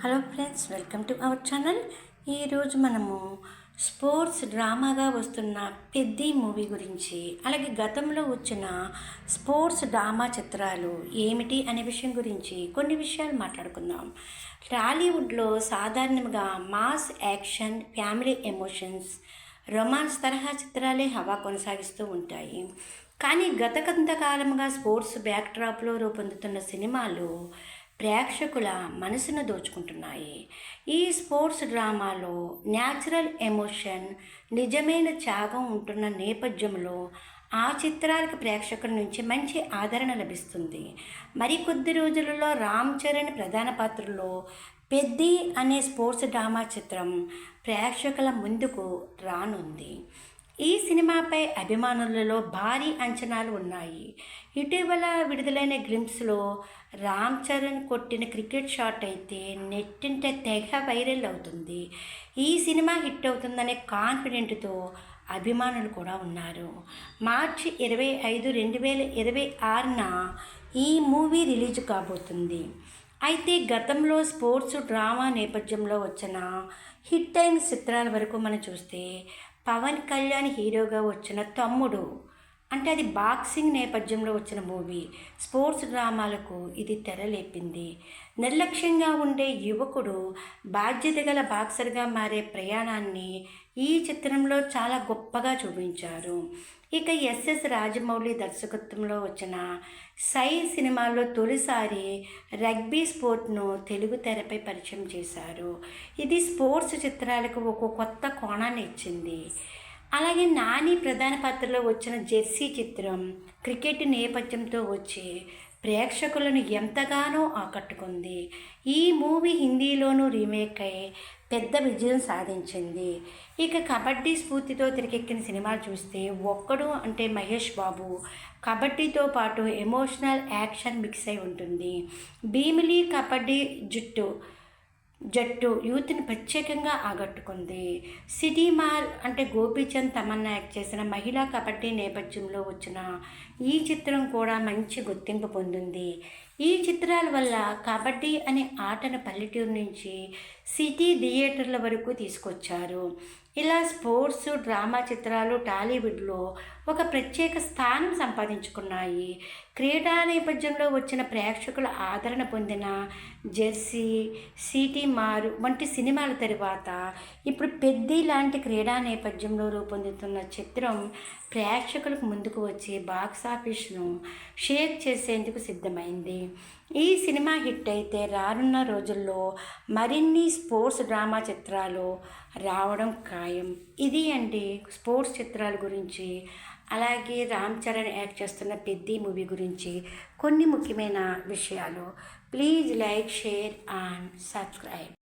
Hello friends, welcome to our channel. ఈరోజు మనము sports డ్రామాగా వస్తున్న పెద్ది మూవీ గురించి, అలాగే గతంలో వచ్చిన స్పోర్ట్స్ డ్రామా చిత్రాలు ఏమిటి అనే విషయం గురించి కొన్ని విషయాలు మాట్లాడుకుందాం. టాలీవుడ్లో సాధారణంగా mass action, family emotions, romance తరహా చిత్రాలే హవా కొనసాగిస్తూ ఉంటాయి. కానీ గత కొంతకాలంగా స్పోర్ట్స్ బ్యాక్డ్రాప్లో రూపొందుతున్న సినిమాలు ప్రేక్షకుల మనసును దోచుకుంటున్నాయి. ఈ స్పోర్ట్స్ డ్రామాలో న్యాచురల్ ఎమోషన్, నిజమైన త్యాగం ఉంటున్న నేపథ్యంలో ఆ చిత్రాలకు ప్రేక్షకుల నుంచి మంచి ఆదరణ లభిస్తుంది. మరికొద్ది రోజులలో రామ్ చరణ్ ప్రధాన పాత్రలో పెద్ది అనే స్పోర్ట్స్ డ్రామా చిత్రం ప్రేక్షకుల ముందుకు రానుంది. ఈ సినిమాపై అభిమానులలో భారీ అంచనాలు ఉన్నాయి. ఇటీవల విడుదలైన గ్లింప్స్లో రామ్ చరణ్ కొట్టిన క్రికెట్ షాట్ అయితే నెట్టింట తెగ వైరల్ అవుతుంది. ఈ సినిమా హిట్ అవుతుందనే కాన్ఫిడెంట్తో అభిమానులు కూడా ఉన్నారు. మార్చి 25, 2026న ఈ మూవీ రిలీజ్ కాబోతుంది. అయితే గతంలో స్పోర్ట్స్ డ్రామా నేపథ్యంలో వచ్చిన హిట్ అయిన చిత్రాల వరకు మనం చూస్తే పవన్ కళ్యాణ్ హీరోగా వచ్చిన తమ్ముడు, అంటే అది బాక్సింగ్ నేపథ్యంలో వచ్చిన మూవీ. స్పోర్ట్స్ డ్రామాలకు ఇది తెరలేపింది. నిర్లక్ష్యంగా ఉండే యువకుడు బాధ్యత గల బాక్సర్గా మారే ప్రయాణాన్ని ఈ చిత్రంలో చాలా గొప్పగా చూపించారు. ఇక ఎస్ఎస్ రాజమౌళి దర్శకత్వంలో వచ్చిన సై సినిమాలో తొలిసారి రగ్బీ స్పోర్ట్ను తెలుగు తెరపై పరిచయం చేశారు. ఇది స్పోర్ట్స్ చిత్రాలకు ఒక కొత్త కోణాన్ని ఇచ్చింది. అలాగే నాని ప్రధాన పాత్రలో వచ్చిన జెర్సీ చిత్రం క్రికెట్ నేపథ్యంతో వచ్చి ప్రేక్షకులను ఎంతగానో ఆకట్టుకుంది. ఈ మూవీ హిందీలోనూ రీమేక్ అయి పెద్ద విజయం సాధించింది. ఇక కబడ్డీ స్ఫూర్తితో తెరకెక్కిన సినిమాలు చూస్తే ఒక్కడు అంటే మహేష్ బాబు కబడ్డీతో పాటు ఎమోషనల్ యాక్షన్ మిక్స్ అయి ఉంటుంది. భీమిలి కబడ్డీ జట్టు యూత్ని ప్రత్యేకంగా ఆకట్టుకుంది. సిటీ మార్ అంటే గోపీచంద్ తమన్నా యాక్ట్ చేసిన మహిళా కబడ్డీ నేపథ్యంలో వచ్చిన ఈ చిత్రం కూడా మంచి గుర్తింపు పొందింది. ఈ చిత్రాల వల్ల కబడ్డీ అనే ఆటను పల్లెటూరు నుంచి సిటీ థియేటర్ల వరకు తీసుకొచ్చారు. ఇలా స్పోర్ట్స్ డ్రామా చిత్రాలు టాలీవుడ్లో ఒక ప్రత్యేక స్థానం సంపాదించుకున్నాయి. క్రీడా నేపథ్యంలో వచ్చిన ప్రేక్షకుల ఆదరణ పొందిన జెర్సీ, సిటీ మారు వంటి సినిమాల తరువాత ఇప్పుడు పెద్ది లాంటి క్రీడా నేపథ్యంలో రూపొందుతున్న చిత్రం ప్రేక్షకులకు ముందుకు వచ్చి బాక్సాఫీస్ను షేక్ చేసేందుకు సిద్ధమైంది. ఈ సినిమా హిట్ అయితే రానున్న రోజుల్లో మరిన్ని స్పోర్ట్స్ డ్రామా చిత్రాలు రావడం ఖాయం. ఇది అండి స్పోర్ట్స్ చిత్రాల గురించి, అలాగే రామ్ చరణ్ యాక్ట్ చేస్తున్న పెద్ది మూవీ గురించి కొన్ని ముఖ్యమైన విషయాలు. Please like, share and subscribe.